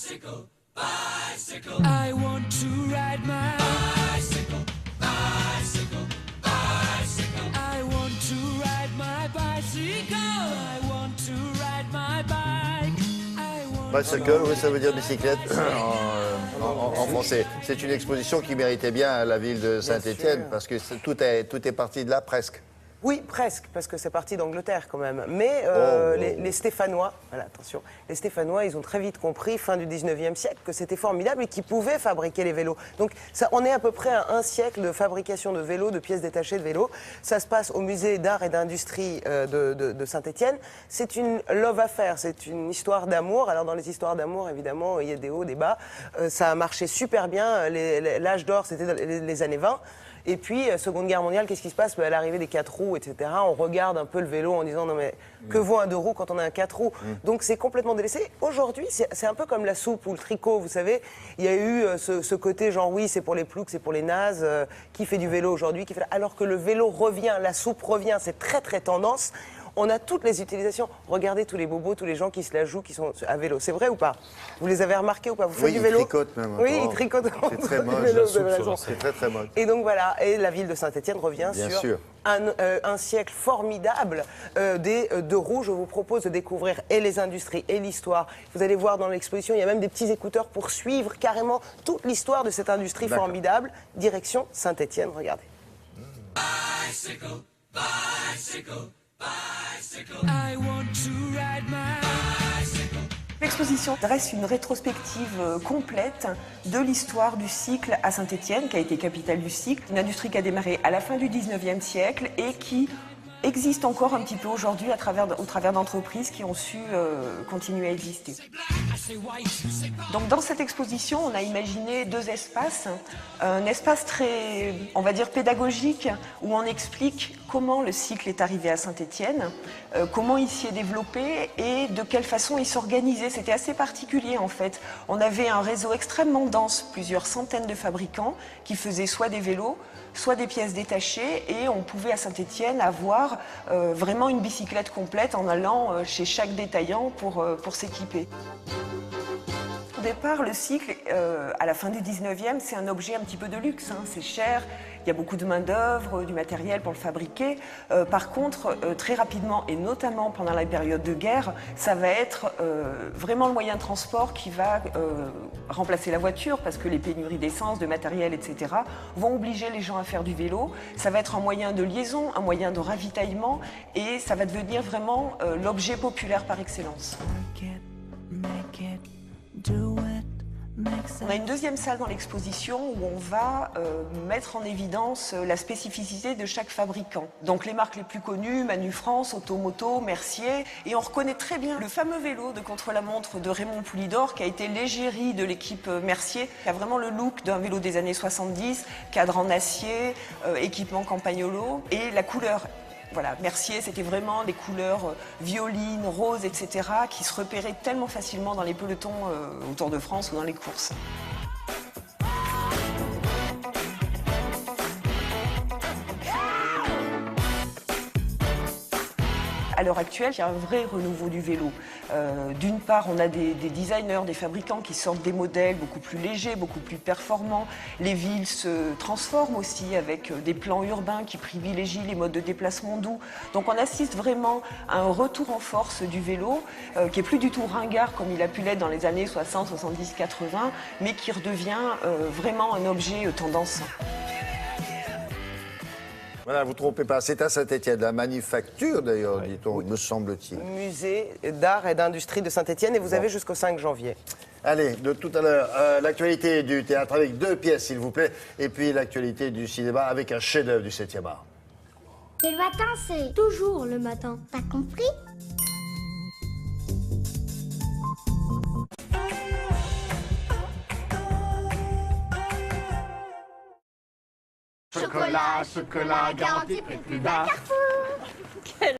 I want to ride my bicycle, bicycle, bicycle. I want to ride my bicycle. I want to ride my bike. Bicycle, oui, ça veut dire bicyclette en français. C'est une exposition qui méritait bien la ville de Saint-Étienne parce que tout est parti de là presque. Oui, presque, parce que c'est parti d'Angleterre quand même. Mais les Stéphanois, voilà, attention, les Stéphanois, ils ont très vite compris, fin du 19e siècle, que c'était formidable et qu'ils pouvaient fabriquer les vélos. Donc ça, on est à peu près à un siècle de fabrication de vélos, de pièces détachées de vélos. Ça se passe au musée d'art et d'industrie de Saint-Étienne. C'est une love affair, c'est une histoire d'amour. Alors dans les histoires d'amour, évidemment, il y a des hauts, des bas. Ça a marché super bien. L'âge d'or, c'était les années 20. Et puis, Seconde Guerre mondiale, qu'est-ce qui se passe? À l'arrivée des 4 roues, etc., on regarde un peu le vélo en disant non mais que vaut un 2 roues quand on a un 4 roues? Donc c'est complètement délaissé. Aujourd'hui, c'est un peu comme la soupe ou le tricot, vous savez. Il y a eu ce côté genre oui, c'est pour les ploucs, c'est pour les nazes. Qui fait du vélo aujourd'hui? Alors que le vélo revient, la soupe revient, c'est très très tendance. On a toutes les utilisations. Regardez tous les bobos, tous les gens qui se la jouent, qui sont à vélo. C'est vrai ou pas? Vous les avez remarqués ou pas? Vous faites du vélo? Oui, ils tricotent même. Oui, ils tricotent. C'est très moche. C'est très très moche. Et donc voilà, et la ville de Saint-Étienne revient sur un siècle formidable des deux roues. Je vous propose de découvrir et les industries et l'histoire. Vous allez voir dans l'exposition, il y a même des petits écouteurs pour suivre carrément toute l'histoire de cette industrie formidable. Direction Saint-Étienne, regardez. Bicycle, bicycle. I want to ride my bicycle. L'exposition dresse une rétrospective complète de l'histoire du cycle à Saint-Étienne, qui a été capitale du cycle, une industrie qui a démarré à la fin du 19e siècle et qui existe encore un petit peu aujourd'hui au travers d'entreprises qui ont su continuer à exister. Donc dans cette exposition, on a imaginé deux espaces. Un espace très, on va dire, pédagogique, où on explique comment le cycle est arrivé à Saint-Étienne, comment il s'y est développé et de quelle façon il s'organisait. C'était assez particulier en fait. On avait un réseau extrêmement dense, plusieurs centaines de fabricants qui faisaient soit des vélos, soit des pièces détachées, et on pouvait à Saint-Étienne avoir vraiment une bicyclette complète en allant chez chaque détaillant pour s'équiper. Au départ, le cycle, à la fin du 19e, c'est un objet un petit peu de luxe, hein, c'est cher, il y a beaucoup de main-d'œuvre, du matériel pour le fabriquer. Par contre, très rapidement, et notamment pendant la période de guerre, ça va être vraiment le moyen de transport qui va remplacer la voiture, parce que les pénuries d'essence, de matériel, etc., vont obliger les gens à faire du vélo. Ça va être un moyen de liaison, un moyen de ravitaillement, et ça va devenir vraiment l'objet populaire par excellence. On a une deuxième salle dans l'exposition où on va mettre en évidence la spécificité de chaque fabricant. Donc les marques les plus connues, Manufrance, Automoto, Mercier, et on reconnaît très bien le fameux vélo de contre-la-montre de Raymond Poulidor qui a été l'égérie de l'équipe Mercier, qui a vraiment le look d'un vélo des années 70, cadre en acier, équipement Campagnolo, et la couleur. Voilà, Mercier, c'était vraiment des couleurs violines, roses, etc., qui se repéraient tellement facilement dans les pelotons au Tour de France ou dans les courses. À l'heure actuelle, il y a un vrai renouveau du vélo. D'une part, on a des designers, des fabricants qui sortent des modèles beaucoup plus légers, beaucoup plus performants. Les villes se transforment aussi avec des plans urbains qui privilégient les modes de déplacement doux. Donc on assiste vraiment à un retour en force du vélo, qui est plus du tout ringard comme il a pu l'être dans les années 60, 70, 80, mais qui redevient vraiment un objet tendance. Voilà, vous ne trompez pas, c'est à Saint-Étienne, la manufacture d'ailleurs, dit-on, me semble-t-il. Musée d'art et d'industrie de Saint-Étienne, et vous avez jusqu'au 5 janvier. Allez, de tout à l'heure, l'actualité du théâtre avec 2 pièces, s'il vous plaît, et puis l'actualité du cinéma avec un chef-d'œuvre du 7e art. Et le matin, c'est toujours le matin. T'as compris ? Chocolat, chocolat, garanti prix plus bas. Carrefour.